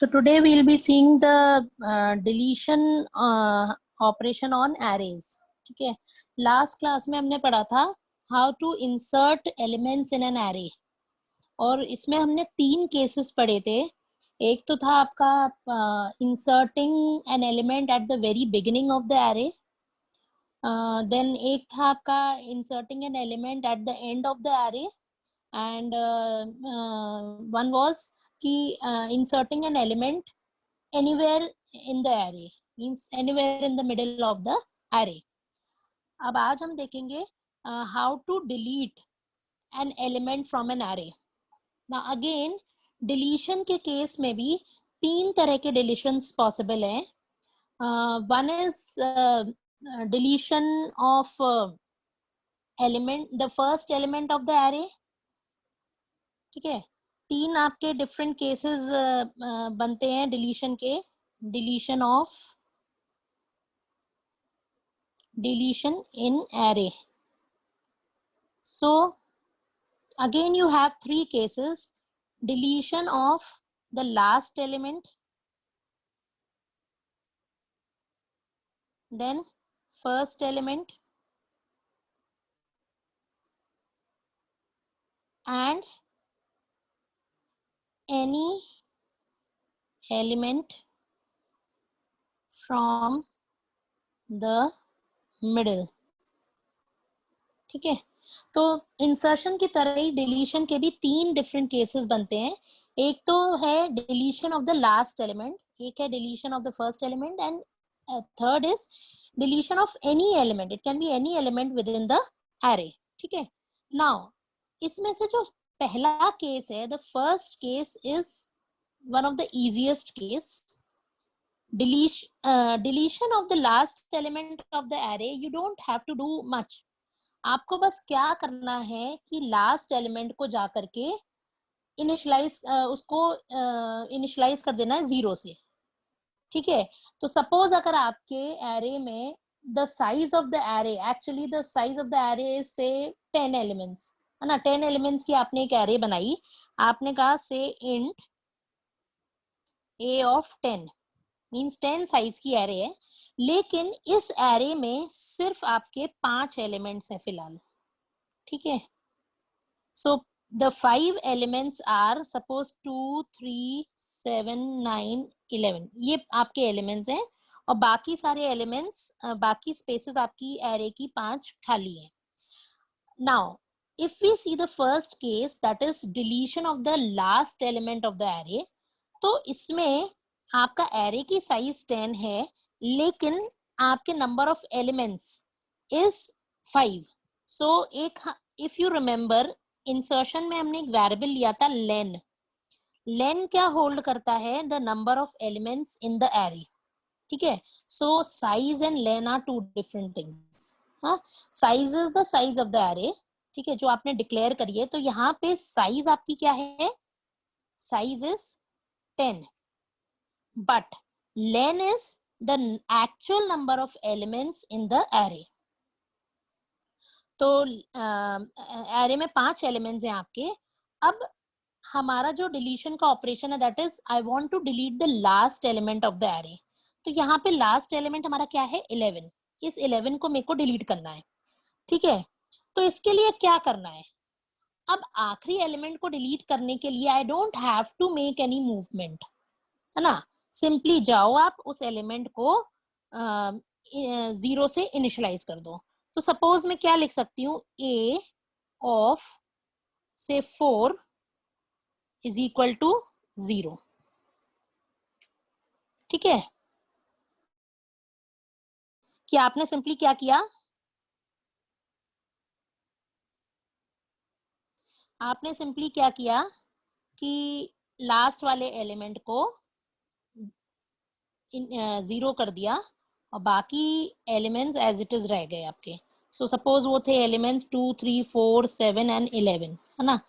So today we'll be seeing the deletion operation on arrays. ठीक है, last class में हमने पढ़ा था how to insert elements in an array, और इसमें हमने 3 केसेस पढ़े थे. एक तो था आपका inserting an element at the very beginning of the array. Then एक था आपका inserting an element at the end of the array, and one was कि inserting an element anywhere in the array, means anywhere in the middle of the array. अब आज हम देखेंगे how to delete an element from an array. Now again deletion के case में भी 3 तरह के deletions possible हैं. One is deletion of element, the first element of the array. ठीक है, 3 आपके डिफरेंट केसेस बनते हैं डिलीशन के. Deletion of deletion in array. So again you have 3 cases. Deletion of the last element, then first element, and any element from the middle. ठीक है, तो insertion की तरह ही डिलीशन के भी 3 डिफरेंट केसेस बनते हैं. एक तो है deletion of the last element, एक है deletion of the first element, and third is deletion of any element. It can be any element with in the array. ठीक है, नाउ इसमें से जो पहला केस है, the first case is one of the easiest case. deletion of the last element of the array, you don't have to do much. आपको बस क्या करना है कि लास्ट एलिमेंट को जा करके इनिशियलाइज कर देना है 0 से. ठीक है, तो सपोज अगर आपके एरे में the size of the array, actually the size of the array is से 10 एलिमेंट्स, है ना. 10 एलिमेंट्स की आपने एक एरे बनाई. आपने कहा से int a of 10, means 10 size की एरे है, लेकिन इस एरे में सिर्फ आपके 5 एलिमेंट्स हैं फिलहाल. ठीक है, so the 5 elements are suppose 2, 3, 7, 9, 11. ये आपके एलिमेंट्स हैं, और बाकी सारे एलिमेंट्स, बाकी स्पेसेस आपकी एरे की 5 खाली हैं. Now if we see the first case, that is deletion of the last element of the array, तो इसमें आपका एरे की साइज 10 है, लेकिन आपके नंबर ऑफ एलिमेंट्स इज 5. सो एक, इफ यू रिमेम्बर, इंसर्शन में हमने एक वेरिएबल लिया था len. len क्या होल्ड करता है? The number of elements in the array. ठीक है, so size and len are 2 different things. हाँ, size is the size of the array. ठीक है, जो आपने डिक्लेयर करी है. तो यहाँ पे साइज आपकी क्या है? Size is 10, but len is the actual number of elements in the array. तो एरे में 5 एलिमेंट्स हैं आपके. अब हमारा जो डिलीशन का ऑपरेशन है, that is I want to delete the last element of the array. तो यहाँ पे लास्ट एलिमेंट हमारा क्या है? 11. इस 11 को मेरे को डिलीट करना है. ठीक है, तो इसके लिए क्या करना है? अब आखिरी एलिमेंट को डिलीट करने के लिए I don't have to make any movement, है ना. सिंपली जाओ, आप उस एलिमेंट को 0 से इनिशियलाइज कर दो. तो सपोज मैं क्या लिख सकती हूँ? a ऑफ से 4 इज इक्वल टू 0. ठीक है, कि आपने सिंपली क्या किया? आपने सिंपली क्या किया कि लास्ट वाले एलिमेंट को 0 कर दिया, और बाकी एलिमेंट्स एज इट इज रह गए आपके. सो सपोज वो थे एलिमेंट्स 2, 3, 4, 7 एंड 11, है ना.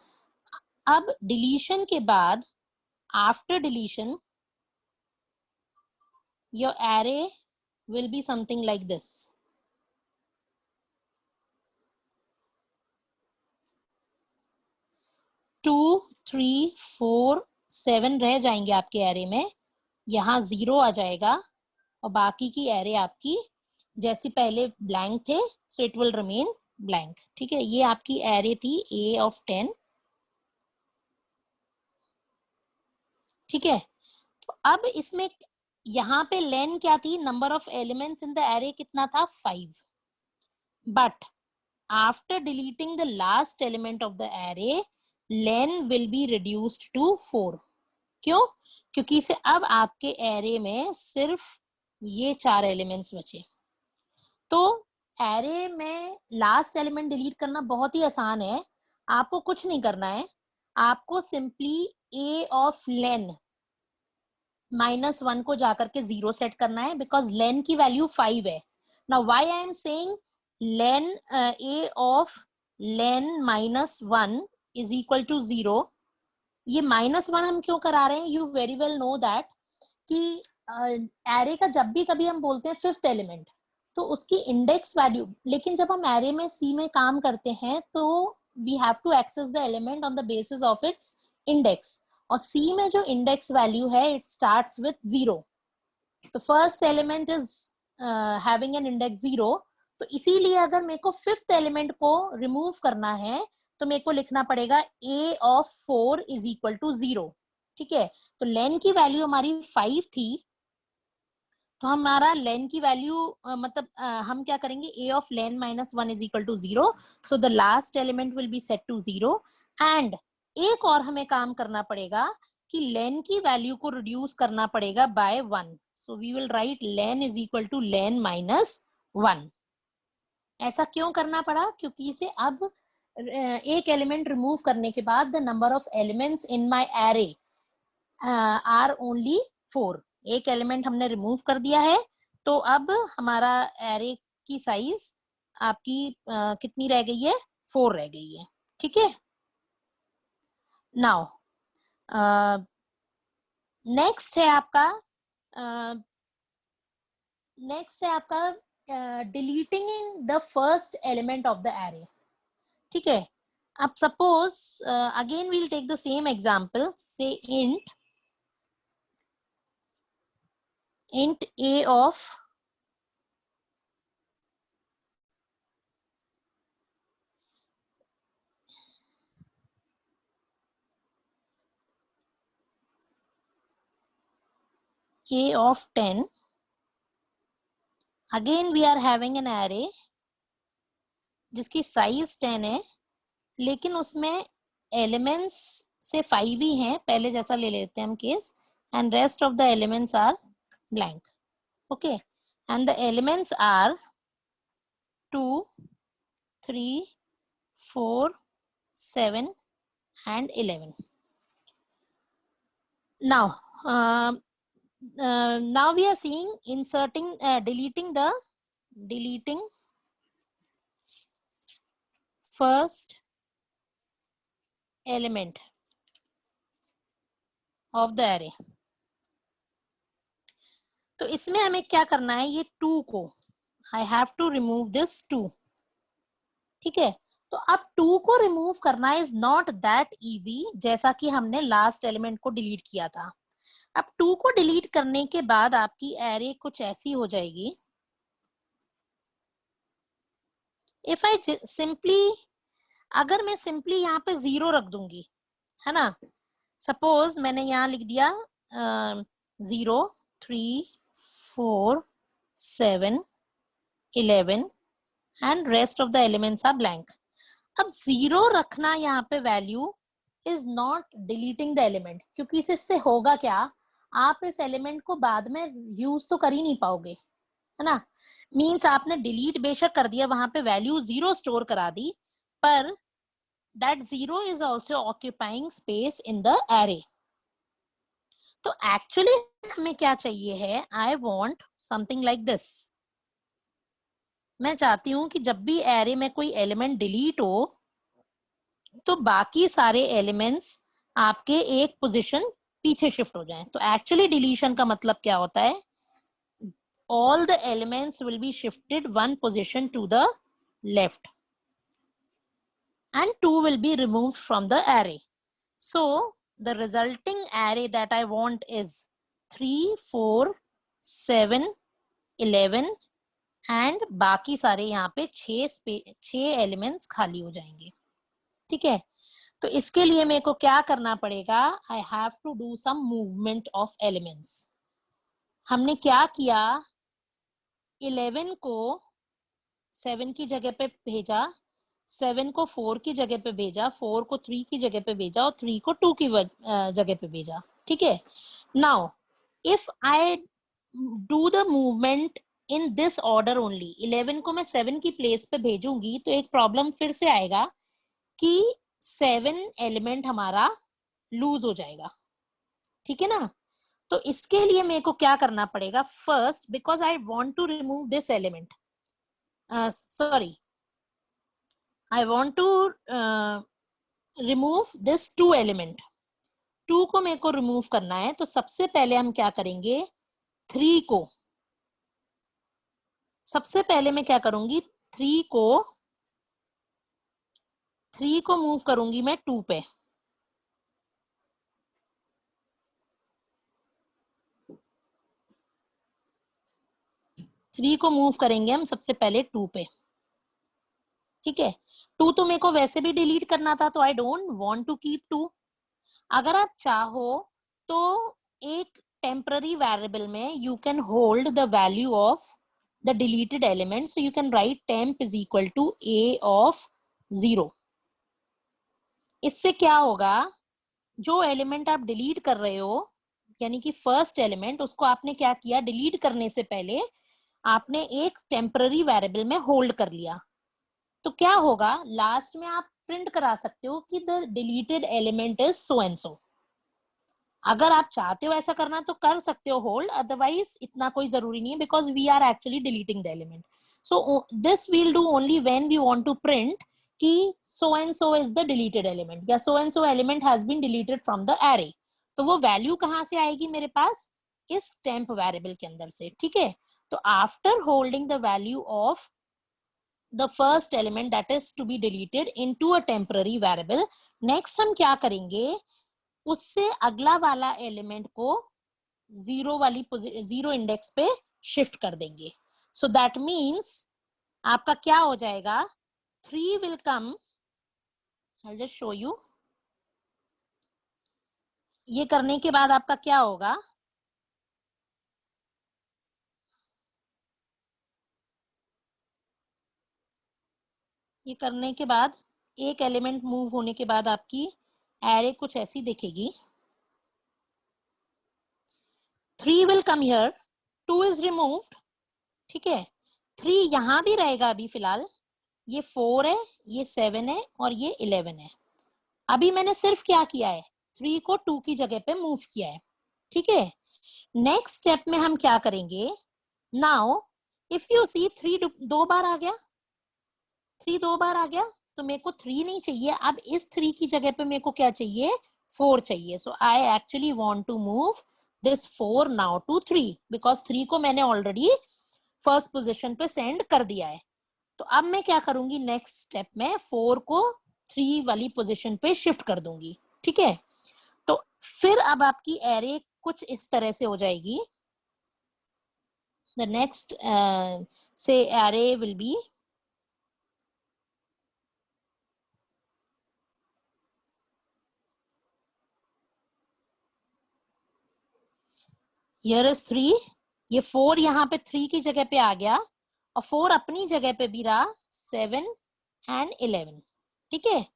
अब डिलीशन के बाद, after deletion, your array will be something like this. 2, 3, 4, 7 रह जाएंगे आपके एरे में, यहाँ 0 आ जाएगा और बाकी की एरे आपकी जैसी पहले ब्लैंक थे, so it will remain blank. ठीक है, ये आपकी एरे थी A of 10। ठीक है, तो अब इसमें यहाँ पे लेन क्या थी, number of elements in the array कितना था, 5। But after deleting the last element of the array, len will be reduced to 4। क्यों? क्योंकि से अब आपके एरे में सिर्फ ये 4 एलिमेंट्स बचे। तो एरे में लास्ट एलिमेंट डिलीट करना बहुत ही आसान है, आपको कुछ नहीं करना है, आपको सिंपली a ऑफ len -1 को जाकर के 0 सेट करना है, बिकॉज len की वैल्यू 5 है। Now why I am saying len a of len -1 is equal to 0। ये -1 हम क्यों करा रहे हैं, you very well know that कि एरे का जब भी कभी हम बोलते हैं 5th एलिमेंट तो उसकी इंडेक्स वैल्यू, लेकिन जब हम एरे में सी में काम करते हैं तो we have to access the element on the basis of its index, और सी में जो इंडेक्स वैल्यू है इट स्टार्ट्स विथ 0। तो first element is having an index 0, तो इसीलिए अगर मेरे को 5th एलिमेंट को रिमूव करना है तो मेरे को लिखना पड़ेगा a of 4 is equal to 0। ठीक है, तो लेन की वैल्यू हमारी 5 थी, तो हमारा लेन की वैल्यू मतलब हम क्या करेंगे, a of len -1 is equal to 0, so the last element will be set to 0। And एक और हमें काम करना पड़ेगा कि लेन की वैल्यू को रिड्यूस करना पड़ेगा by 1, so we will write len is equal to len -1। ऐसा क्यों करना पड़ा, क्योंकि इसे अब एक एलिमेंट रिमूव करने के बाद the number of elements in my array are only 4। एक एलिमेंट हमने रिमूव कर दिया है, तो अब हमारा एरे की साइज आपकी कितनी रह गई है, 4 रह गई है। ठीक है, नाउ नेक्स्ट है आपका deleting the first element of the array. ठीक है, अब suppose again we'll take the same example, say int a of a of 10। Again we are having an array जिसकी साइज 10 है, लेकिन उसमें एलिमेंट्स से 5 ही हैं, पहले जैसा ले लेते हैं हम case, and rest of the elements are blank. Okay, and the elements are 2, 3, 4, 7 and 11। now now we are seeing inserting deleting first element of the array। तो इसमें हमें क्या करना है, ये 2 को I have to remove this 2। ठीक है, तो अब 2 को रिमूव करना इज नॉट दैट इजी, जैसा कि हमने लास्ट एलिमेंट को डिलीट किया था। अब 2 को डिलीट करने के बाद आपकी एरे कुछ ऐसी हो जाएगी। इफ आई सिंपली, अगर मैं सिंपली यहाँ पे 0 रख दूंगी, है ना, सपोज मैंने यहाँ लिख दिया 0, 3, 4, 7, 11 and rest of the elements are blank. अब 0 रखना यहाँ पे value is not deleting the element, क्योंकि इससे होगा क्या, आप इस एलिमेंट को बाद में यूज तो कर ही नहीं पाओगे, है ना। मींस आपने डिलीट बेशक कर दिया, वहां पे वैल्यू 0 स्टोर करा दी, पर that 0 is also occupying space in the array. तो एक्चुअली हमें क्या चाहिए है, I want something like this. मैं चाहती हूं कि जब भी एरे में कोई एलिमेंट डिलीट हो तो बाकी सारे एलिमेंट्स आपके एक पोजीशन पीछे शिफ्ट हो जाएं। तो एक्चुअली डिलीशन का मतलब क्या होता है, all the elements will be shifted 1 position to the left and 2 will be removed from the array. So the resulting array that I want is 3, 4, 7, 11 and बाकी सारे यहाँ पे 6 एलिमेंट्स खाली हो जाएंगे। ठीक है, तो इसके लिए मेरे को क्या करना पड़ेगा, I have to do some movement of elements. हमने क्या किया, 11 को 7 की जगह पे भेजा, 7 को 4 की जगह पे भेजा, 4 को 3 की जगह पे भेजा और 3 को 2 की जगह पे भेजा। ठीक है, now if I do the movement in this order only, 11 को मैं 7 की प्लेस पे भेजूंगी तो एक प्रॉब्लम फिर से आएगा कि 7 एलिमेंट हमारा लूज हो जाएगा। ठीक है ना, तो इसके लिए मेरे को क्या करना पड़ेगा, first because I want to remove this element, sorry, I want to remove this 2 element, 2 को मेरे को रिमूव करना है। तो सबसे पहले हम क्या करेंगे, 3 को, सबसे पहले मैं क्या करूंगी, 3 को मूव करूंगी मैं 2 पे। थ्री को मूव करेंगे हम सबसे पहले 2 पे। ठीक है, 2 तो मेरे को वैसे भी डिलीट करना था, तो I don't want to keep 2। अगर आप चाहो तो एक टेम्पररी वेरिएबल में you can hold the value of the deleted element, so you can write temp is equal to a of 0। इससे क्या होगा, जो एलिमेंट आप डिलीट कर रहे हो, यानी कि फर्स्ट एलिमेंट, उसको आपने क्या किया, डिलीट करने से पहले आपने एक टेम्पररी वेरिएबल में होल्ड कर लिया। तो क्या होगा, लास्ट में आप प्रिंट करा सकते हो कि the deleted element is so and सो। अगर आप चाहते हो ऐसा करना तो कर सकते हो होल्ड, अदरवाइज इतना कोई जरूरी नहीं है, because we are actually deleting the element. So this will do only when we want to print कि so and so is the deleted element, या so and so element has been deleted from the array. तो वो value कहां से आएगी मेरे पास, इस temp variable के अंदर से। ठीक है, तो after holding the value of the first element that is to be deleted into a temporary variable, next हम क्या करेंगे, उससे अगला वाला एलिमेंट को जीरो इंडेक्स पे शिफ्ट कर देंगे। सो दैट मीन्स आपका क्या हो जाएगा, 3 will come, I just show you. ये करने के बाद आपका क्या होगा, ये करने के बाद एक एलिमेंट मूव होने के बाद आपकी एरे कुछ ऐसी दिखेगी। 3 will come here, 2 is removed. ठीक है, 3 यहां भी रहेगा अभी फिलहाल, ये 4 है, ये 7 है और ये 11 है। अभी मैंने सिर्फ क्या किया है, 3 को 2 की जगह पे मूव किया है। ठीक है, नेक्स्ट स्टेप में हम क्या करेंगे, नाउ इफ यू सी 3 दो बार आ गया, 3 दो बार आ गया, तो मेरे को 3 नहीं चाहिए, अब इस 3 की जगह पे मेरे को क्या चाहिए, 4 चाहिए। So I actually want to move this 4 now to 3, because 3 को मैंने ऑलरेडी फर्स्ट पोजीशन पे सेंड कर दिया है। तो अब मैं क्या करूंगी, नेक्स्ट स्टेप में 4 को 3 वाली पोजीशन पे शिफ्ट कर दूंगी। ठीक है, तो फिर अब आपकी एरे कुछ इस तरह से हो जाएगी। द नेक्स्ट से array will be, here is 3, ये 4 यहाँ पे 3 की जगह पे आ गया और 4 अपनी जगह पे भी रहा, 7 एंड 11। ठीक है,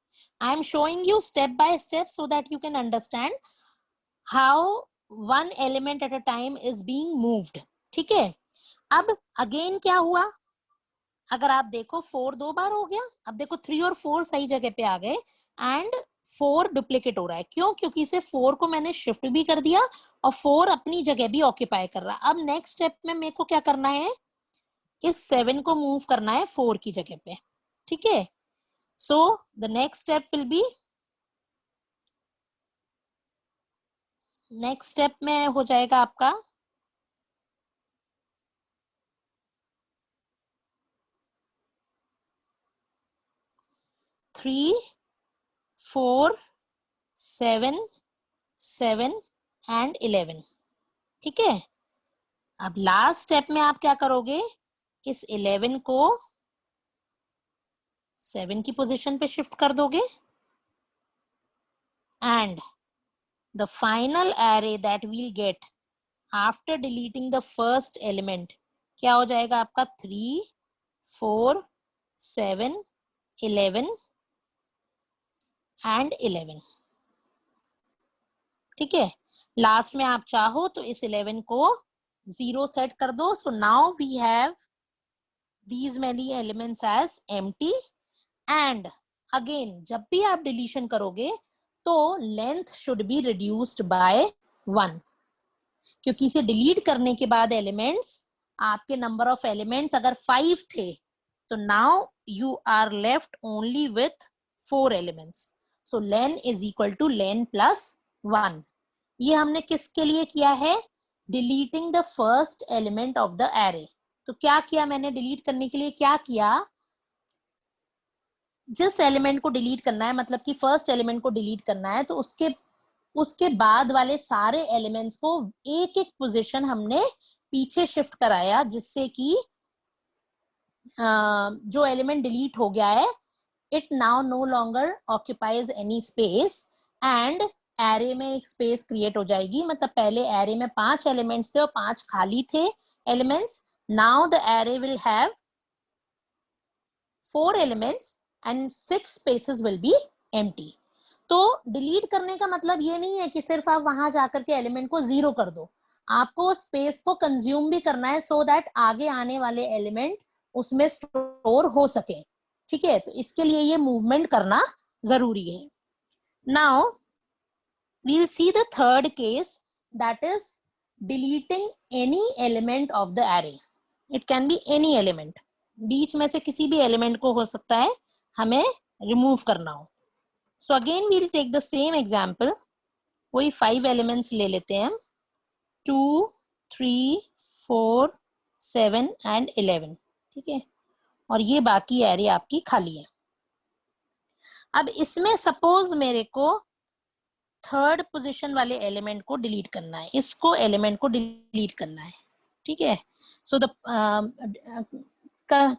I am showing you step by step so that you can understand how one element at a time is being moved. ठीक है, अब अगेन क्या हुआ, अगर आप देखो 4 दो बार हो गया, अब देखो 3 और 4 सही जगह पे आ गए एंड 4 डुप्लीकेट हो रहा है। क्यों, क्योंकि इसे 4 को मैंने शिफ्ट भी कर दिया और 4 अपनी जगह भी ऑक्यूपाई कर रहा है। अब नेक्स्ट स्टेप में मेरे को क्या करना है, इस 7 को मूव करना है 4 की जगह पे। ठीक है, so the next step will be, next step में हो जाएगा आपका 3, 4, 7, 7 एंड 11। ठीक है, अब लास्ट स्टेप में आप क्या करोगे, इस 11 को 7 की पोजीशन पे शिफ्ट कर दोगे and the final array that we'll get after deleting the first element क्या हो जाएगा आपका 3, 4, 7, 11 एंड 11। ठीक है, लास्ट में आप चाहो तो इस 11 को 0 सेट कर दो। So now we have these many elements as empty and again जब भी आप डिलीशन करोगे तो length should be reduced by 1, क्योंकि इसे डिलीट करने के बाद एलिमेंट्स, आपके नंबर ऑफ एलिमेंट्स अगर 5 थे तो now you are left only with 4 elements. So len is equal to len plus 1। ये हमने किसके लिए किया है, deleting the first element of the array. तो क्या किया मैंने डिलीट करने के लिए, क्या किया, जिस एलिमेंट को डिलीट करना है, मतलब कि फर्स्ट एलिमेंट को डिलीट करना है, तो उसके बाद वाले सारे एलिमेंट्स को एक एक पोजीशन हमने पीछे शिफ्ट कराया, जिससे कि जो एलिमेंट डिलीट हो गया है it now no longer occupies any space and array में एक स्पेस क्रिएट हो जाएगी। मतलब पहले एरे में 5 एलिमेंट्स थे और 5 खाली the elements, now the array will have 4 elements and 6 spaces will be empty. तो डिलीट करने का मतलब ये नहीं है कि सिर्फ आप वहां जाकर के एलिमेंट को 0 कर दो, आपको स्पेस को कंज्यूम भी करना है सो दैट आगे आने वाले एलिमेंट उसमें स्टोर हो सके। ठीक है, तो इसके लिए ये मूवमेंट करना जरूरी है। Now we'll see the third case, that is deleting any element of the array. It can be any element, बीच में से किसी भी एलिमेंट को हो सकता है हमें रिमूव करना हो। So again we'll take the same example, वही 5 एलिमेंट्स ले लेते हैं हम, 2, 3, 4, 7 एंड 11। ठीक है, और ये बाकी एरे आपकी खाली है। अब इसमें सपोज मेरे को थर्ड पोजीशन वाले एलिमेंट को डिलीट करना है, इसको एलिमेंट को डिलीट करना है। ठीक है, सो द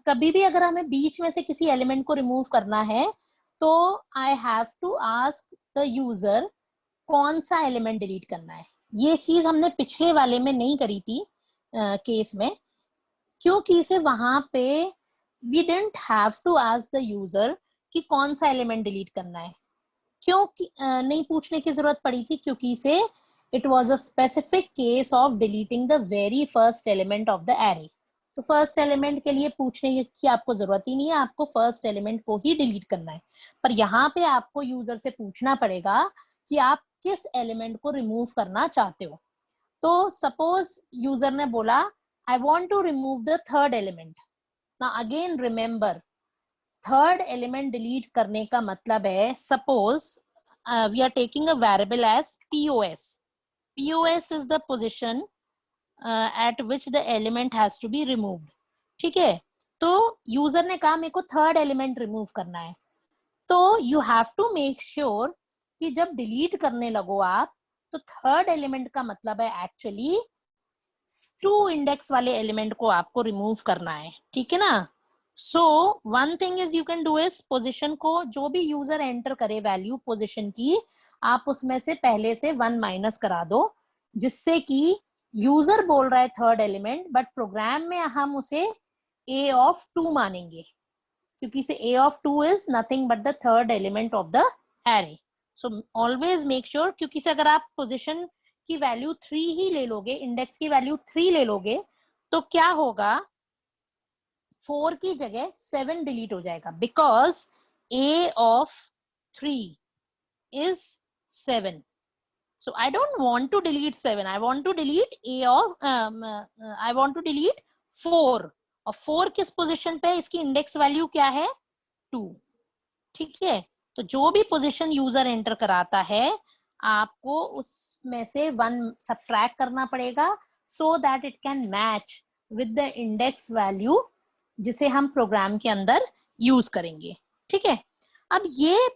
कभी भी अगर हमें बीच में से किसी एलिमेंट को रिमूव करना है तो I have to ask the user कौन सा एलिमेंट डिलीट करना है। ये चीज हमने पिछले वाले में नहीं करी थी केस में, क्योंकि इसे वहां पे we didn't have to ask the user कि कौन सा एलिमेंट डिलीट करना है। क्यों नहीं पूछने की जरूरत पड़ी थी, क्योंकि इसे it was a specific case of deleting the very first element of the array. तो फर्स्ट एलिमेंट के लिए पूछने की आपको जरूरत ही नहीं है, आपको फर्स्ट एलिमेंट को ही डिलीट करना है। पर यहाँ पे आपको यूजर से पूछना पड़ेगा कि आप किस एलिमेंट को रिमूव करना चाहते हो। तो सपोज यूजर ने बोला I want to remove the third element. Now again remember, third element delete करने का मतलब है, suppose we are taking a variable as POS। POS is the position at which the element has to be removed. ठीक है, तो user ने कहा मेरे को थर्ड एलिमेंट रिमूव करना है, तो you have to make sure कि जब डिलीट करने लगो आप तो थर्ड एलिमेंट का मतलब है एक्चुअली 2 इंडेक्स वाले एलिमेंट को आपको रिमूव करना है। ठीक है ना। So one thing is you can do is position को जो भी यूजर एंटर करे वैल्यू पोजीशन की, आप उसमें से पहले से 1 माइनस करा दो, जिससे कि यूजर बोल रहा है थर्ड एलिमेंट बट प्रोग्राम में हम उसे a ऑफ 2 मानेंगे, क्योंकि से a of 2 is nothing but the third element of the array. So always make sure, क्योंकि से अगर आप पोजीशन की वैल्यू 3 ही ले लोगे, इंडेक्स की वैल्यू 3 ले लोगे, तो क्या होगा, 4 की जगह 7 डिलीट हो जाएगा, because a of 3 is 7. So I don't want to delete 7. I want to delete a of I want to delete 4. और 4 किस पोजीशन पे, इसकी इंडेक्स वैल्यू क्या है 2। ठीक है, तो जो भी पोजीशन यूजर एंटर कराता है आपको उसमें से 1 सब्ट्रैक्ट करना पड़ेगा so that it can match with the index value जिसे हम प्रोग्राम के अंदर यूज करेंगे। ठीक है, अब ये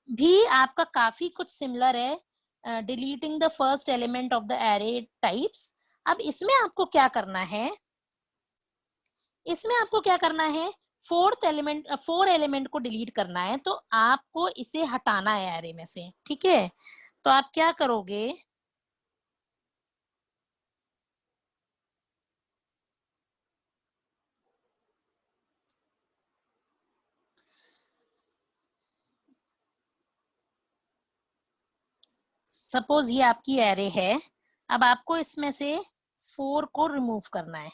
भी आपका काफी कुछ सिमिलर है deleting the first element of the array types. अब इसमें आपको क्या करना है, इसमें आपको क्या करना है, फोर एलिमेंट को डिलीट करना है, तो आपको इसे हटाना है एरे में से, ठीक है। तो आप क्या करोगे, सपोज ये आपकी एरे है, अब आपको इसमें से 4 को रिमूव करना है,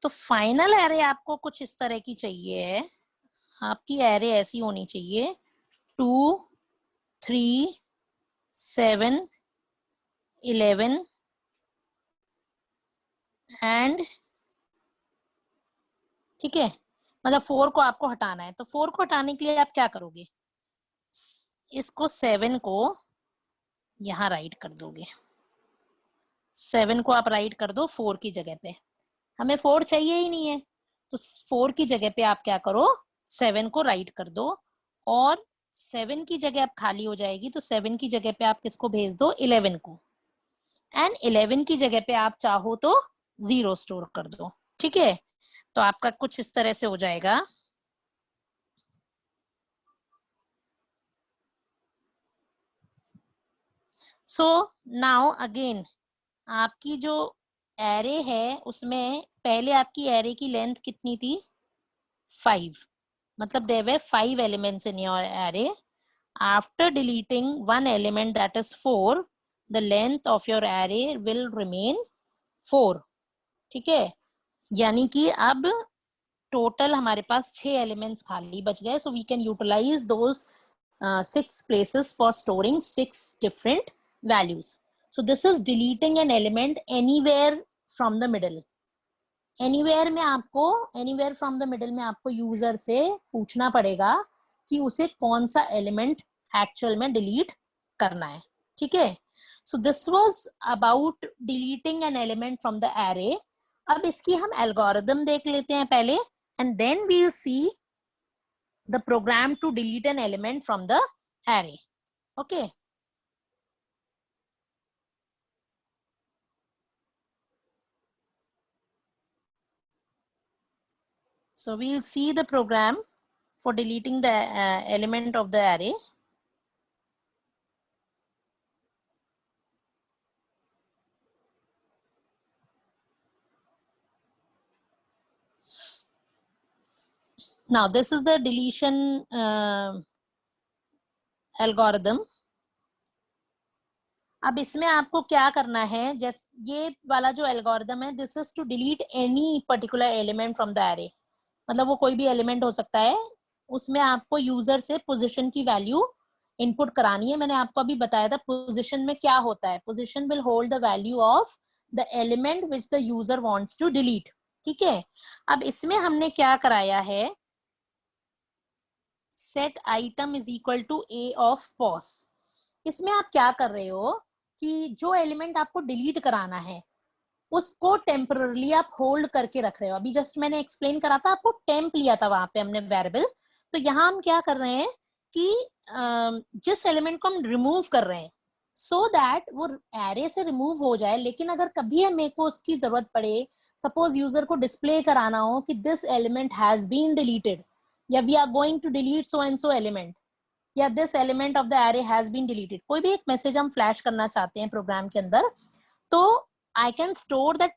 तो फाइनल एरे आपको कुछ इस तरह की चाहिए है। आपकी एरे ऐसी होनी चाहिए 2 3 7 11 एंड, ठीक है, मतलब 4 को आपको हटाना है, तो 4 को हटाने के लिए आप क्या करोगे, इसको 7 को यहाँ राइट कर दोगे, 7 को आप राइट कर दो 4 की जगह पे, हमें 4 चाहिए ही नहीं है, तो 4 की जगह पे आप क्या करो, 7 को राइट कर दो, और 7 की जगह अब खाली हो जाएगी, तो 7 की जगह पे आप किसको भेज दो, 11 को, एंड 11 की जगह पे आप चाहो तो 0 स्टोर कर दो, ठीक है। तो आपका कुछ इस तरह से हो जाएगा। सो नाउ अगेन, आपकी जो एरे है उसमें पहले आपकी एरे की लेंथ कितनी थी, 5, मतलब there were 5 elements in your array. After deleting one element, that is 4, the length of your array will remain 4, ठीक है। यानी कि अब टोटल हमारे पास 6 एलिमेंट्स खाली बच गए, so we can utilize those 6 places for storing 6 different values. So this is deleting an element anywhere from the middle. Anywhere में आपको, एनीवेयर फ्रॉम द मिडिल में आपको यूजर से पूछना पड़ेगा कि उसे कौन सा एलिमेंट एक्चुअल में डिलीट करना है, ठीक है। So this was about deleting an element from the array. अब इसकी हम एल्गोरिथम देख लेते हैं पहले, and then we will see the program to delete an element from the array, okay. So we'll see the program for deleting the element of the array. Now this is the deletion algorithm. अब इसमें आपको क्या करना है, जैसे ये वाला जो एल्गोरिदम है, this is to delete any particular element from the array, मतलब वो कोई भी एलिमेंट हो सकता है, उसमें आपको यूजर से पोजीशन की वैल्यू इनपुट करानी है। मैंने आपको अभी बताया था पोजीशन में क्या होता है, position will hold the value of the element which the user wants to delete, ठीक है। अब इसमें हमने क्या कराया है, set item is equal to a of pos. इसमें आप क्या कर रहे हो कि जो एलिमेंट आपको डिलीट कराना है उसको टेम्पररली आप होल्ड करके रख रहे हो। अभी जस्ट मैंने एक्सप्लेन करा था, आपको टेम्प लिया था वहां पे हमने वेरिएबल, तो यहाँ हम क्या कर रहे हैं कि जिस एलिमेंट को हम रिमूव कर रहे हैं सो दैट वो एरे से रिमूव हो जाए, लेकिन अगर कभी हमें को उसकी जरूरत पड़े, सपोज यूजर को डिस्प्ले कराना हो कि this element has been deleted, या we are going to delete so and so element, या this element of the array has been deleted, कोई भी एक मैसेज हम फ्लैश करना चाहते हैं प्रोग्राम के अंदर, तो I can store that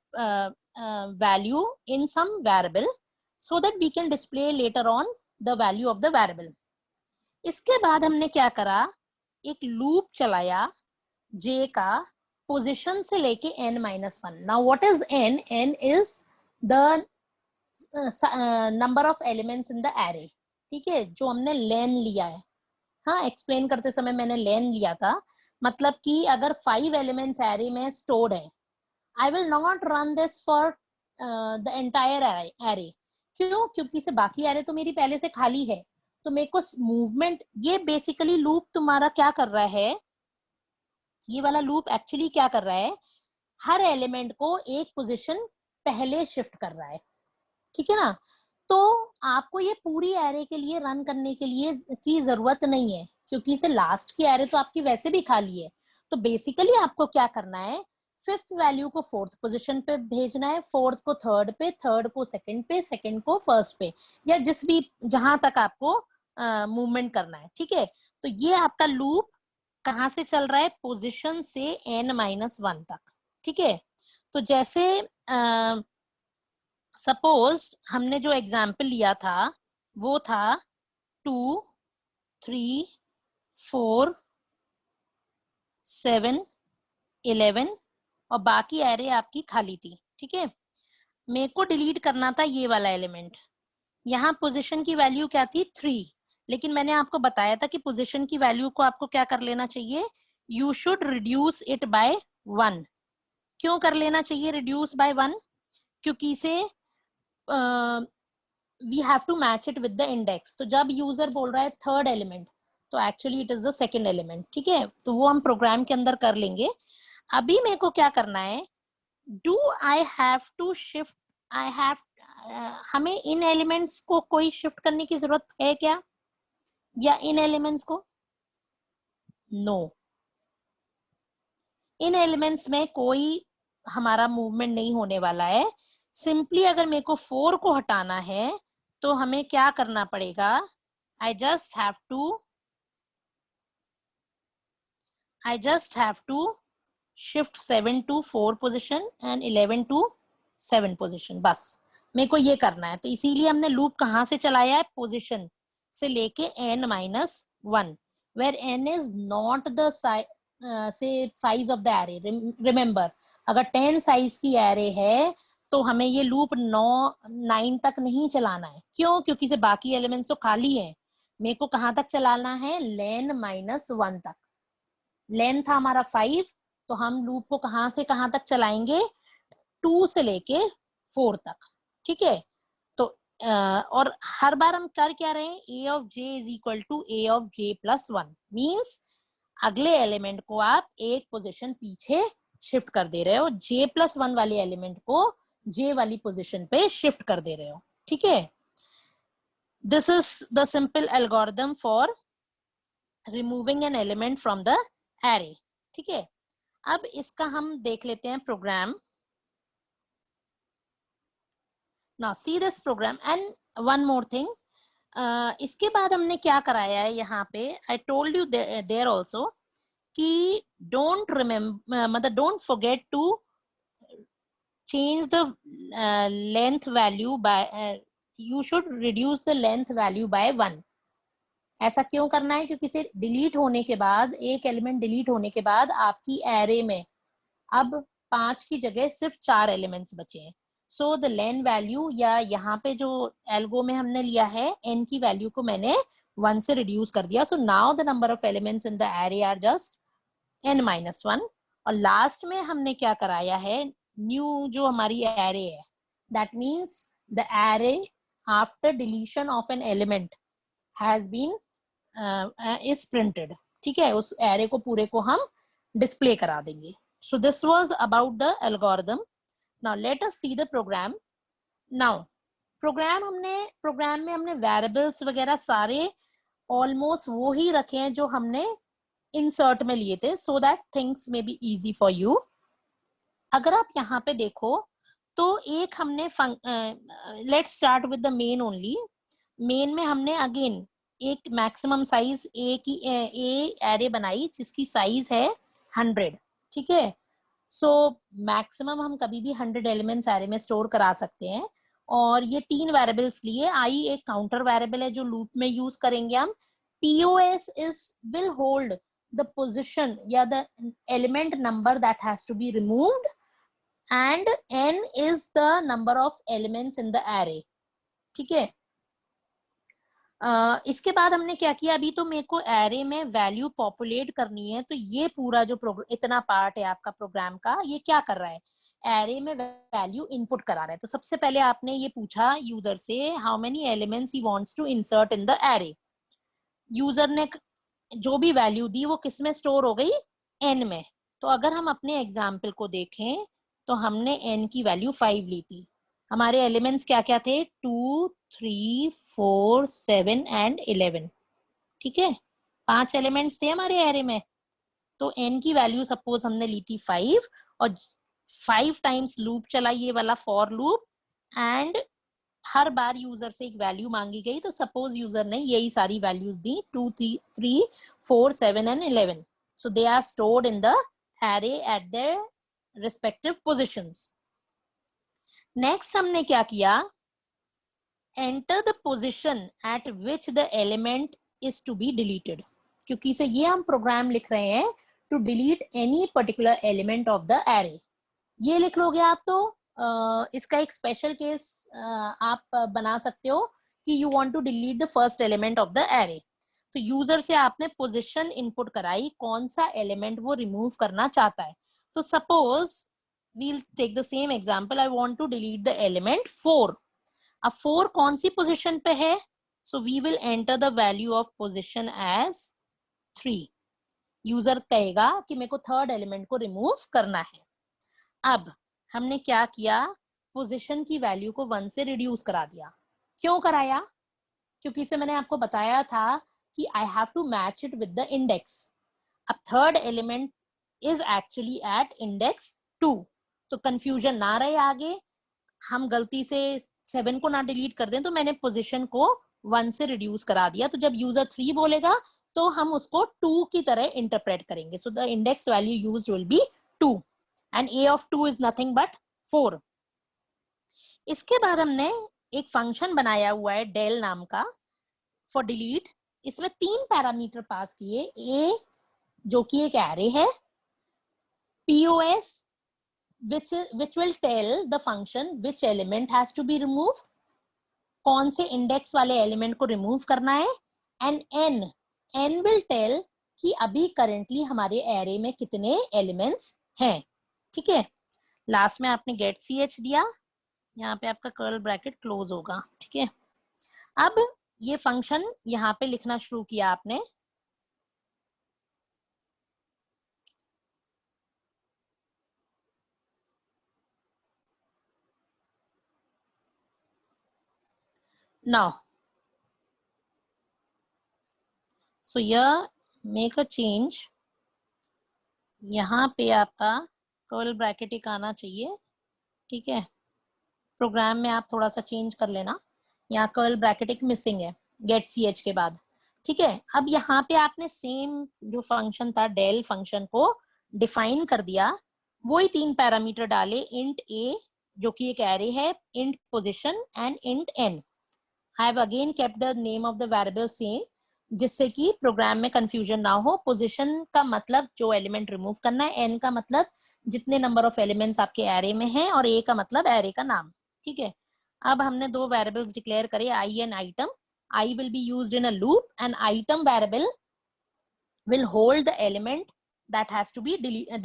value in some variable so that we can display later on the value of the variable. इसके बाद हमने क्या करा, एक लूप चलाया j का पोजिशन से लेके n-1। Now what is n? n is the number of elements in the array, ठीक है, जो हमने लेन लिया है। हाँ, एक्सप्लेन करते समय मैंने लेन लिया था, मतलब कि अगर 5 एलिमेंट्स एरे में स्टोर्ड है, I will not run this for the entire array. क्यों? क्योंकि से बाकी एरे तो मेरी पहले से खाली है, तो मेरे को मूवमेंट, ये बेसिकली लूप तुम्हारा क्या कर रहा है, ये वाला लूप एक्चुअली क्या कर रहा है, हर एलिमेंट को एक पोजीशन पहले शिफ्ट कर रहा है, ठीक है ना। तो आपको ये पूरी एरे के लिए रन करने के लिए की जरूरत नहीं है, क्योंकि इसे लास्ट की एरे तो आपकी वैसे भी खाली है। तो बेसिकली आपको क्या करना है, फिफ्थ वैल्यू को फोर्थ पोजीशन पे भेजना है, फोर्थ को थर्ड पे, थर्ड को सेकंड पे, सेकंड को फर्स्ट पे, या जिस भी जहां तक आपको मूवमेंट करना है। ठीक है, तो ये आपका लूप कहां से चल रहा है, पोजीशन से n-1 तक। ठीक है, तो जैसे सपोज हमने जो एग्जाम्पल लिया था वो था 2, 3, 4, 7, 11 और बाकी एरे आपकी खाली थी। ठीक है, मेरे को डिलीट करना था ये वाला एलिमेंट। यहाँ पोजीशन की वैल्यू क्या थी 3, लेकिन मैंने आपको बताया था कि पोजीशन की वैल्यू को आपको क्या कर लेना चाहिए, you should reduce it by 1। क्यों कर लेना चाहिए रिड्यूस बाय 1, क्योंकि इसे we have to match it with the index. तो जब यूजर बोल रहा है थर्ड एलिमेंट, तो actually it is the second element. ठीक है, तो वो हम प्रोग्राम के अंदर कर लेंगे। अभी मेरे को क्या करना है, do I have to shift, I have, हमें इन एलिमेंट्स को कोई शिफ्ट करने की जरूरत है क्या, या इन एलिमेंट्स को, नो इन एलिमेंट्स में कोई हमारा मूवमेंट नहीं होने वाला है। सिंपली अगर मेरे को 4 को हटाना है तो हमें क्या करना पड़ेगा, I just have to shift 7 to 4 position and 11 to 7 position, बस मेरे को ये करना है। तो इसीलिए हमने लूप कहां से चलाया है, पोजिशन से लेके n-1, where n is not the size of the array. Remember, अगर 10 साइज की एरे है तो हमें ये लूप 9 तक नहीं चलाना है। क्यों, क्योंकि से बाकी एलिमेंट्स तो खाली है। मेरे को कहां तक चलाना है, len-1 तक। लेन था हमारा 5, तो हम लूप को कहां से कहां तक चलाएंगे, 2 से लेके 4 तक। ठीक है, तो और हर बार हम कर क्या रहे हैं, a of j is equal to a of j plus 1, means अगले एलिमेंट को आप एक पोजीशन पीछे शिफ्ट कर दे रहे हो, j+1 वाले एलिमेंट को j वाली पोजीशन पे शिफ्ट कर दे रहे हो। ठीक है, this is the simple algorithm for removing an element from the array. ठीक है, अब इसका हम देख लेते हैं program. Now see this program and one more thing, इसके बाद हमने क्या कराया है यहाँ पे, I told you there also कि डोंट रिमेम्बर, मतलब don't forget to change the length value by, you should reduce the length value by 1। ऐसा क्यों करना है, क्योंकि इसे डिलीट होने के बाद, एक एलिमेंट डिलीट होने के बाद आपकी एरे में अब 5 की जगह सिर्फ 4 एलिमेंट्स बचे हैं। सो द लेन वैल्यू, या यहाँ पे जो एल्गो में हमने लिया है n की वैल्यू को मैंने 1 से रिड्यूस कर दिया। So now the number of elements in the array are just n-1। और लास्ट में हमने क्या कराया है, न्यू जो हमारी एरे है, that means the array after deletion of an element has been is printed. ठीक है, उस एरे को पूरे को हम डिस्प्ले करा देंगे। So this was about the algorithm. Now let us see the program. Now program में हमने वेरिएबल्स वगैरह सारे ऑलमोस्ट वो ही रखे हैं जो हमने इंसर्ट में लिए थे, so that things may be easy for you. अगर आप यहाँ पे देखो तो एक हमने let's start with the main only. Main में हमने अगेन एक मैक्सिमम साइज ए एरे बनाई जिसकी साइज है 100। ठीक है, सो मैक्सिमम हम कभी भी 100 एलिमेंट्स एरे में स्टोर करा सकते हैं। और ये 3 वेरिएबल्स लिए, आई एक काउंटर वेरिएबल है जो लूप में यूज करेंगे हम। POS is will hold the position या the element number that has to be removed, and n is the number of elements in the array. ठीक है, इसके बाद हमने क्या किया, अभी तो मेरे को एरे में वैल्यू पॉपुलेट करनी है। तो ये पूरा जो इतना पार्ट है आपका प्रोग्राम का, ये क्या कर रहा है, एरे में वैल्यू इनपुट करा रहा है। तो सबसे पहले आपने ये पूछा यूजर से, how many elements he wants to insert in the array. User ने जो भी वैल्यू दी वो किस में स्टोर हो गई, n में। तो अगर हम अपने एग्जाम्पल को देखें तो हमने n की वैल्यू 5 ली थी। हमारे एलिमेंट्स क्या क्या थे, 2, 3, 4, 7 एंड 11। ठीक है, 5 एलिमेंट्स थे हमारे एरे में। तो n की वैल्यू सपोज हमने ली थी 5 और 5 टाइम्स लूप चला ये वाला for loop and her bar user से एक वैल्यू मांगी गई, तो सपोज यूजर ने यही सारी values the 2 3 4 7 and 11, so they are stored in the array at their respective positions. Next हमने क्या किया, enter the position at which the element is to be deleted, क्योंकि से ये हम प्रोग्राम लिख रहे हैं to delete any particular element of the array. ये लिख लोगे आप तो इसका एक स्पेशल केस आप बना सकते हो कि you want to delete the first element of the array. तो यूजर से आपने पोजीशन इनपुट कराई, कौन सा एलिमेंट वो रिमूव करना चाहता है. तो suppose we'll take the same example, I want to delete the element 4. अब 4 कौन सी पोजीशन पे है, so we will enter the value of position as 3. User कहेगा कि मेरे को थर्ड एलिमेंट को रिमूव करना है. अब हमने क्या किया, पोजीशन की वैल्यू को 1 से रिड्यूस करा दिया. क्यों कराया, क्योंकि इसे मैंने आपको बताया था कि I have to match it with the index. अब third element is actually at index 2, तो कंफ्यूजन ना रहे आगे, हम गलती से 7 को ना डिलीट कर दें, तो मैंने पोजीशन को 1 से रिड्यूस करा दिया. तो जब यूजर 3 बोलेगा तो हम उसको 2 की तरह इंटरप्रेट करेंगे. So the index value used will be 2 and a of 2 is nothing but 4. इसके बाद हमने एक फंक्शन बनाया हुआ है del नाम का फॉर डिलीट. इसमें 3 पैरामीटर पास किए, a जो कि एक एरे है, pos which will tell the function which element has to be removed, कौन से इंडेक्स वाले एलिमेंट को रिमूव करना है, एंड n will tell कि अभी करेंटली हमारे एरे में कितने एलिमेंट्स हैं. ठीक है, लास्ट में आपने गेट ch दिया, यहाँ पे आपका कर्ल ब्रैकेट क्लोज होगा. ठीक है, अब ये फंक्शन यहाँ पे लिखना शुरू किया आपने. नाउ सो यह मेक अ चेंज, यहाँ पे आपका कर्ल ब्रैकेट एक आना चाहिए. ठीक है, प्रोग्राम में आप थोड़ा सा चेंज कर लेना, यहाँ कर्ल ब्रैकेट एक मिसिंग है गेट ch के बाद. ठीक है, अब यहाँ पे आपने सेम जो फंक्शन था del फंक्शन को डिफाइन कर दिया, वही 3 पैरामीटर डाले, int a जो कि एक एरे है, int position and int n. I have again kept the name of the variable same, जिससे कि प्रोग्राम में कंफ्यूजन ना हो. पोजीशन का मतलब जो एलिमेंट रिमूव करना है, n का मतलब जितने नंबर ऑफ एलिमेंट्स आपके एरे में हैं, और a का मतलब एरे का नाम. ठीक है, अब हमने 2 वेरिएबल्स डिक्लेयर करे, i and item. I will be used in a loop and item variable will hold the element that has to be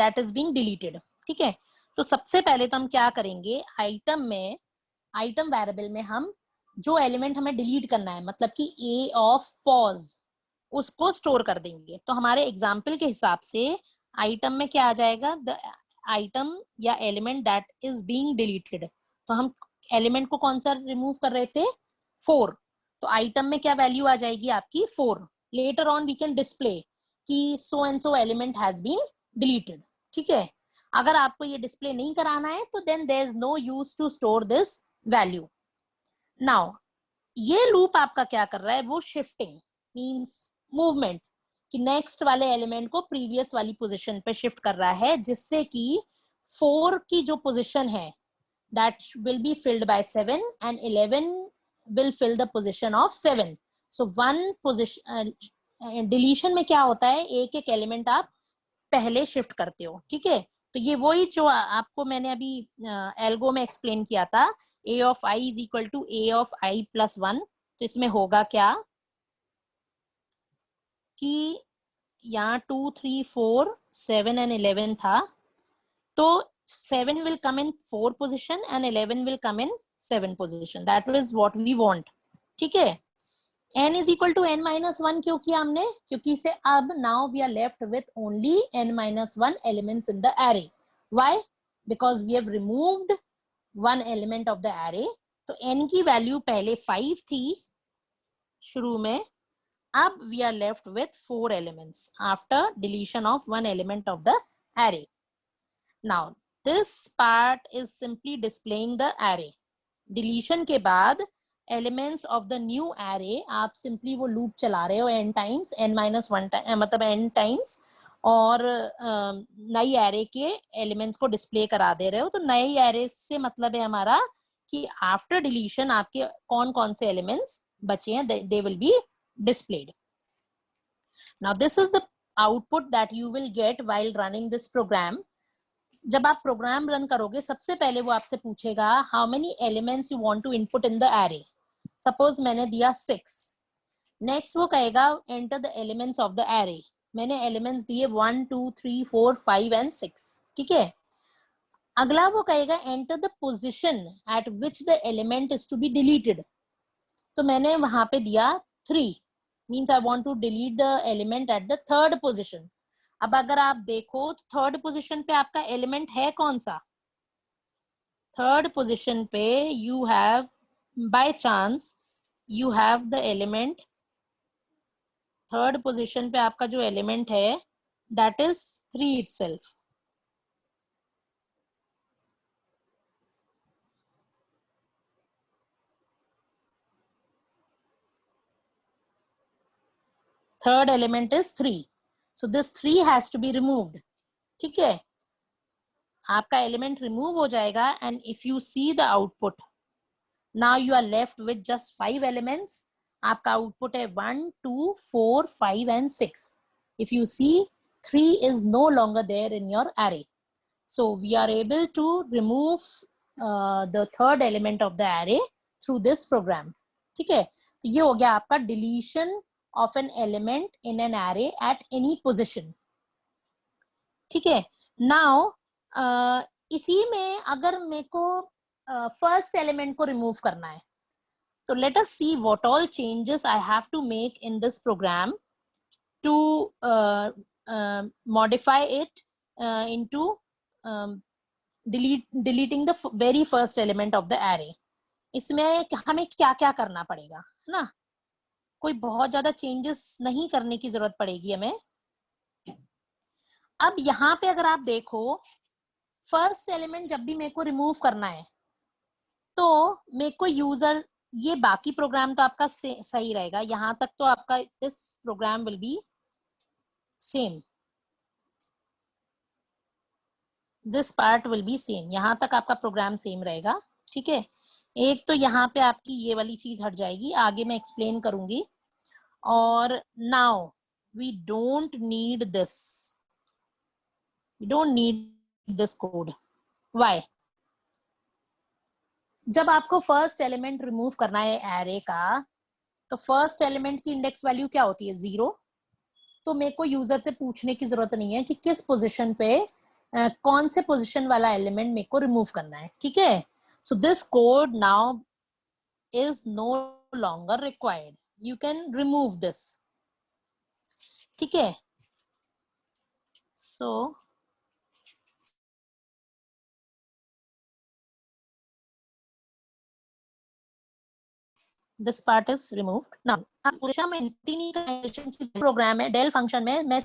that is being deleted. ठीक है, तो सबसे पहले तो हम क्या करेंगे, आइटम वेरिएबल में हम जो एलिमेंट हमें डिलीट करना है, मतलब कि a of pause, उसको स्टोर कर देंगे. तो हमारे एग्जाम्पल के हिसाब से आइटम में क्या आ जाएगा, द आइटम या element that is being deleted. तो हम एलिमेंट को कौन सा रिमूव कर रहे थे, 4. तो आइटम में क्या वैल्यू आ जाएगी आपकी 4. Later on we can display कि so and so element has been deleted. ठीक है, अगर आपको ये डिस्प्ले नहीं कराना है तो then there is no use to store this value. Now ये लूप आपका क्या कर रहा है, वो शिफ्टिंग मींस मूवमेंट, कि नेक्स्ट वाले एलिमेंट को प्रीवियस वाली पोजीशन पे शिफ्ट कर रहा है, जिससे कि 4 की जो पोजीशन है that will be filled by 7 and 11 will fill the position of 7. So one position deletion में क्या होता है, एक एक एलिमेंट आप पहले शिफ्ट करते हो. ठीक है, तो ये वही जो आपको मैंने अभी एल्गो में एक्सप्लेन किया था, a of I is equal to a of I plus 1. तो इसमें होगा क्या कि यहाँ 2 3 4 7 and 11 था, तो 7 will come in 4 position and 11 will come in 7 position. That is what we want. ठीक है, n is equal to n minus 1 क्यों किया हमने, क्योंकि से अब now we are left with only n minus 1 elements in the array. Why? Because we have removed one element of the array. तो n की वैल्यू पहले 5 थी शुरू में, अब we are left with 4 elements after deletion of one element of the array. Now this part is simply displaying the array. Deletion के बाद elements of the new array आप simply वो loop चला रहे हो n times, n minus 1 मतलब n times, और नई array के elements को display करा दे रहे हो. तो नई array से मतलब है हमारा कि after deletion आपके कौन कौन से elements बचे हैं, they will be displayed. Now this is the output that you will get while running this program. जब आप प्रोग्राम रन करोगे सबसे पहले वो आपसे पूछेगा how many elements you want to input in the array. Suppose मैंने दिया 6. नेक्स्ट वो कहेगा enter the elements of the array. मैंने एलिमेंट्स दिए 1 2 3 4 5 एंड 6. ठीक है. अगला वो कहेगा enter the position at which the element is to be deleted. तो मैंने वहां पे दिया 3. Means I want to delete the element at the third position. अब अगर आप देखो तो थर्ड पोजीशन पे आपका एलिमेंट है कौन सा? थर्ड पोजीशन पे you have by chance you have the element. Third position पे आपका जो एलिमेंट है that is 3 itself. Third element is 3. So this 3 has to be removed. ठीक है. आपका एलिमेंट रिमूव हो जाएगा and if you see the output, now you are left with just 5 elements. आपका आउटपुट है 1 2 4 5 and 6. If you see 3 is no longer there in your array. So we are able to remove the third element of the array through this program. ठीक है. तो ये हो गया आपका deletion of an element in an array at any position. ठीक है. Now इसी में अगर मेरे को फर्स्ट एलिमेंट को रिमूव करना है तो let us see what all changes I have to make in this program to modify it into deleting the very first element of the array. इसमें हमें क्या क्या करना पड़ेगा, है ना. कोई बहुत ज्यादा चेंजेस नहीं करने की जरूरत पड़ेगी हमें. अब यहाँ पे अगर आप देखो फर्स्ट एलिमेंट जब भी मेरे को रिमूव करना है तो मेरे को यूजर, ये बाकी प्रोग्राम तो आपका सही रहेगा, यहाँ तक तो आपका this program will be same, this part will be same, यहाँ तक आपका प्रोग्राम सेम रहेगा. ठीक है. एक तो यहाँ पे आपकी ये वाली चीज हट जाएगी, आगे मैं एक्सप्लेन करूंगी. और now we don't need this, we don't need this code. Why? जब आपको फर्स्ट एलिमेंट रिमूव करना है एरे का तो फर्स्ट एलिमेंट की इंडेक्स वैल्यू क्या होती है? 0. तो मेरे को यूजर से पूछने की जरूरत नहीं है कि किस पोजीशन पे कौन से पोजीशन वाला एलिमेंट मेरे को रिमूव करना है. ठीक है. So this code now is no longer required. You can remove this. ठीक है. So this part is removed. Now position में प्रोग्राम है डेल फंक्शन में मैं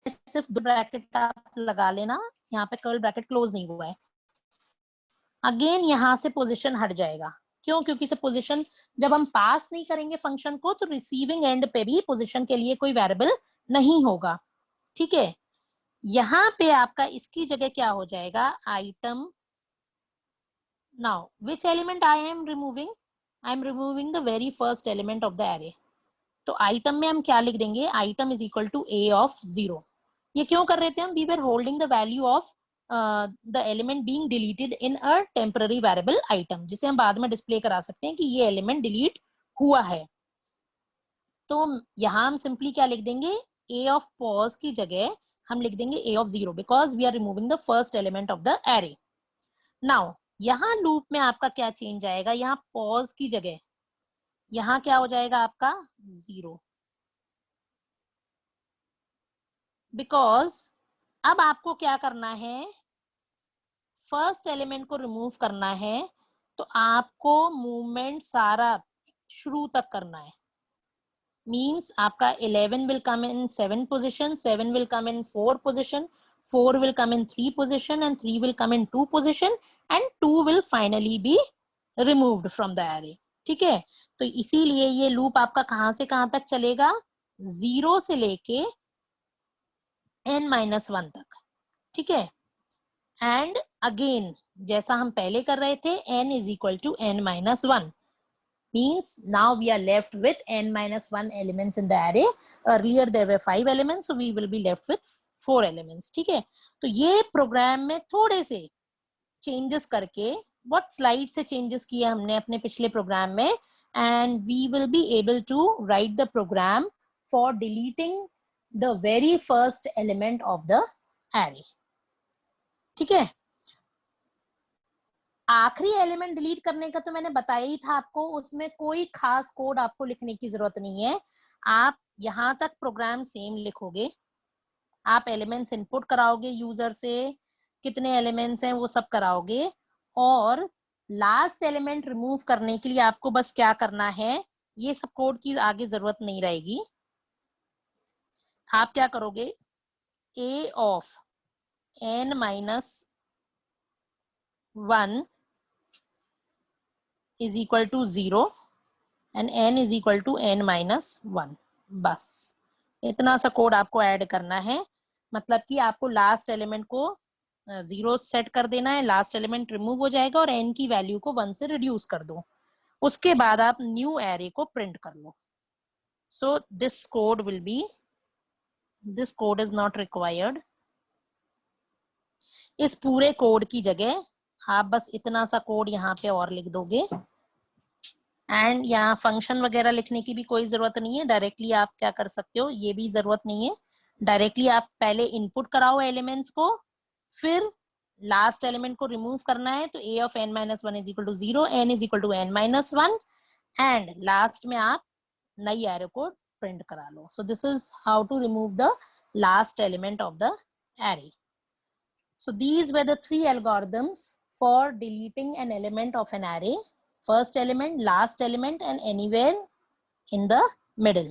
सिर्फ दो ब्रैकेट आप लगा लेना, यहाँ पे कर्ल ब्रैकेट क्लोज नहीं हुआ है. अगेन यहाँ से पोजीशन हट जाएगा. क्यों? क्योंकि से पोजीशन जब हम पास नहीं करेंगे फंक्शन को तो रिसीविंग एंड पे भी पोजीशन के लिए कोई वेरिएबल नहीं होगा. ठीक है. यहाँ पे आपका इसकी जगह क्या हो जाएगा? Item. Now which element I am removing? I am removing the very first element of the array. तो आइटम में हम क्या लिख देंगे? Item is equal to a of 0. ये क्यों कर रहे थे हम? We were holding the value of the element being deleted in a temporary variable item, जिसे हम बाद में डिस्प्ले करा सकते हैं कि ये एलिमेंट डिलीट हुआ है. तो यहाँ हम सिंपली क्या लिख देंगे? ए ऑफ पॉज की जगह हम लिख देंगे a of 0 because we are removing the first element of the array. Now यहाँ लूप में आपका क्या चेंज आएगा? यहाँ पॉज की जगह यहाँ क्या हो जाएगा आपका? 0. बिकॉज अब आपको क्या करना है? फर्स्ट एलिमेंट को रिमूव करना है तो आपको मूवमेंट सारा शुरू तक करना है. मीन्स आपका 11 will come in 7 position, 7 will come in 4 position, 4 will come in 3 position and 3 will come in 2 position and 2 will finally be removed from the array. ठीक है, तो इसीलिए ये लूप आपका कहां से कहां तक चलेगा, 0 से लेके n-1 तक. ठीक है, एंड अगेन जैसा हम पहले कर रहे थे, n is equal to n-1 means now we are left with n-1 elements in the array. Earlier there were 5 elements, so we will be left with 4 elements. ठीक है, तो ये प्रोग्राम में थोड़े से चेंजेस करके, what स्लाइड से changes किए हमने अपने पिछले प्रोग्राम में, and we will be able to write the program for deleting the very first element of the array. ठीक है, आखिरी एलिमेंट डिलीट करने का तो मैंने बताया ही था आपको, उसमें कोई खास कोड आपको लिखने की जरूरत नहीं है. आप यहां तक प्रोग्राम सेम लिखोगे, आप एलिमेंट्स इनपुट कराओगे यूजर से, कितने एलिमेंट्स हैं वो सब कराओगे, और लास्ट एलिमेंट रिमूव करने के लिए आपको बस क्या करना है, ये सब कोड की आगे जरूरत नहीं रहेगी. आप क्या करोगे, a of n-1 is equal to 0 and n is equal to n-1. बस इतना सा कोड आपको ऐड करना है. मतलब कि आपको लास्ट एलिमेंट को 0 सेट कर देना है, लास्ट एलिमेंट रिमूव हो जाएगा और n की वैल्यू को 1 से रिड्यूस कर दो. उसके बाद आप न्यू एरे को प्रिंट कर लो. So this code will be, this code is not required. इस पूरे कोड की जगह आप बस इतना सा कोड यहाँ पे और लिख दोगे, एंड यहाँ फंक्शन वगैरह लिखने की भी कोई जरूरत नहीं है. डायरेक्टली आप क्या कर सकते हो, ये भी जरूरत नहीं है, डायरेक्टली आप पहले इनपुट कराओ एलिमेंट्स को, फिर लास्ट एलिमेंट को रिमूव करना है तो a of n-1 is equal to 0, n is equal to n-1, and last में आप नई एरे को प्रिंट करा लो. So this is how to remove the last element of the array. So these were the 3 algorithms for deleting an element of an array: first element, last element, and anywhere in the middle.